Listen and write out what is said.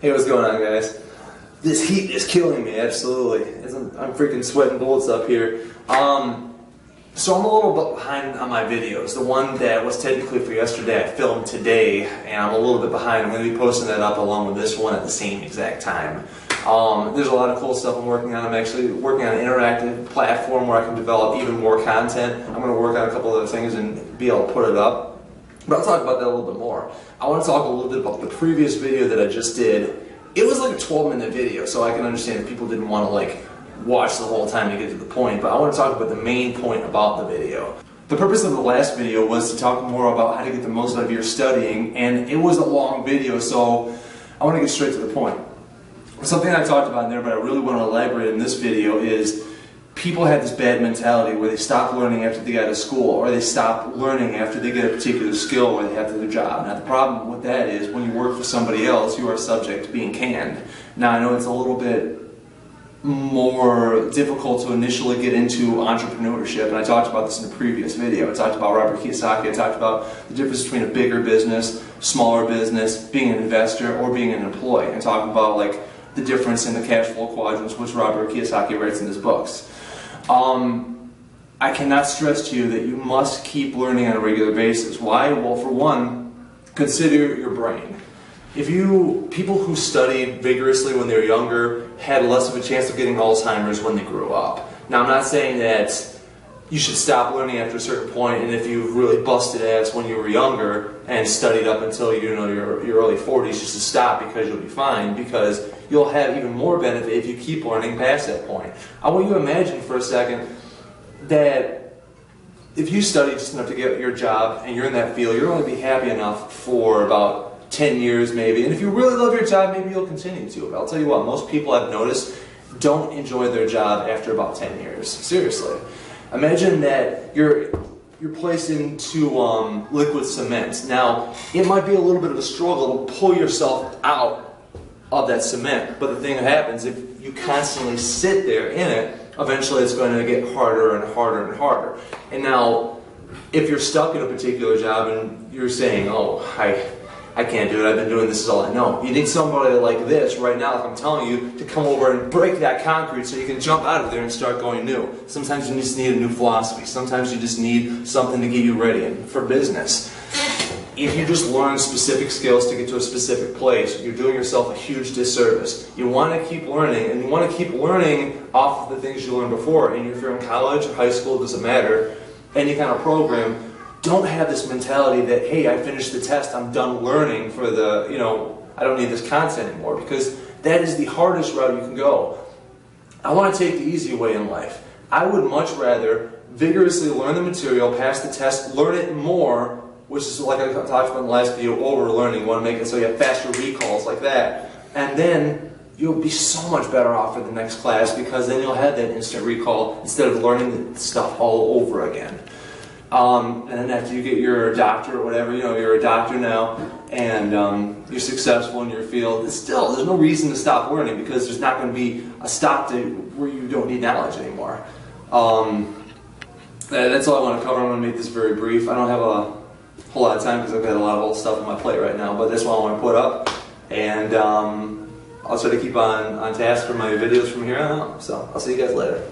Hey, what's going on, guys? This heat is killing me, absolutely. I'm freaking sweating bullets up here. So I'm a little bit behind on my videos. The one that was technically for yesterday, I filmed today, and I'm a little bit behind. I'm going to be posting that up along with this one at the same exact time. There's a lot of cool stuff I'm working on. I'm actually working on an interactive platform where I can develop even more content. I'm going to work on a couple other things and be able to put it up. But I'll talk about that a little bit more. I want to talk a little bit about the previous video that I just did. It was like a 12-minute video, so I can understand that people didn't want to watch the whole time to get to the point, but I want to talk about the main point about the video. The purpose of the last video was to talk more about how to get the most out of your studying, and it was a long video, so I want to get straight to the point. Something I talked about in there, but I really want to elaborate in this video is people have this bad mentality where they stop learning after they get out of school, or they stop learning after they get a particular skill or they have their job. Now the problem with that is when you work for somebody else, you are subject to being canned. Now I know it's a little bit more difficult to initially get into entrepreneurship, and I talked about this in the previous video. I talked about Robert Kiyosaki, I talked about the difference between a bigger business, smaller business, being an investor, or being an employee, and talking about the difference in the cash flow quadrants, which Robert Kiyosaki writes in his books. I cannot stress to you that you must keep learning on a regular basis. Why? Well, for one, consider your brain. People who studied vigorously when they were younger had less of a chance of getting Alzheimer's when they grew up. Now, I'm not saying that you should stop learning after a certain point, and if you've really busted ass when you were younger and studied up until your early 40s, just to stop because you'll be fine, because you'll have even more benefit if you keep learning past that point. I want you to imagine for a second that if you study just enough to get your job and you're in that field, you're going to be happy enough for about 10 years maybe, and if you really love your job, maybe you'll continue to. But I'll tell you what, most people I've noticed don't enjoy their job after about 10 years. Seriously. Imagine that you're placed into liquid cement. Now, it might be a little bit of a struggle to pull yourself out of that cement, but the thing that happens, if you constantly sit there in it, eventually it's going to get harder and harder and harder. And now, if you're stuck in a particular job and you're saying, oh, I can't do it, I've been doing this is all I know. You need somebody like this right now, like I'm telling you, to come over and break that concrete so you can jump out of there and start going new. Sometimes you just need a new philosophy. Sometimes you just need something to get you ready. And for business, if you just learn specific skills to get to a specific place, you're doing yourself a huge disservice. You want to keep learning, and you want to keep learning off of the things you learned before. And if you're in college or high school, it doesn't matter, any kind of program, don't have this mentality that, hey, I finished the test, I'm done learning for the, I don't need this content anymore, because that is the hardest route you can go. I want to take the easy way in life. I would much rather vigorously learn the material, pass the test, learn it more, which is like I talked about in the last video, over-learning. You want to make it so you have faster recalls like that. And then you'll be so much better off for the next class, because then you'll have that instant recall instead of learning the stuff all over again. And then after you get your doctorate or whatever, you're a doctor now, and you're successful in your field, there's no reason to stop learning, because there's not going to be a stop to where you don't need knowledge anymore. That's all I want to cover. I'm going to make this very brief. I don't have a whole lot of time because I've got a lot of old stuff on my plate right now, but that's what I want to put up, and I'll try to keep on task for my videos from here on out. So I'll see you guys later.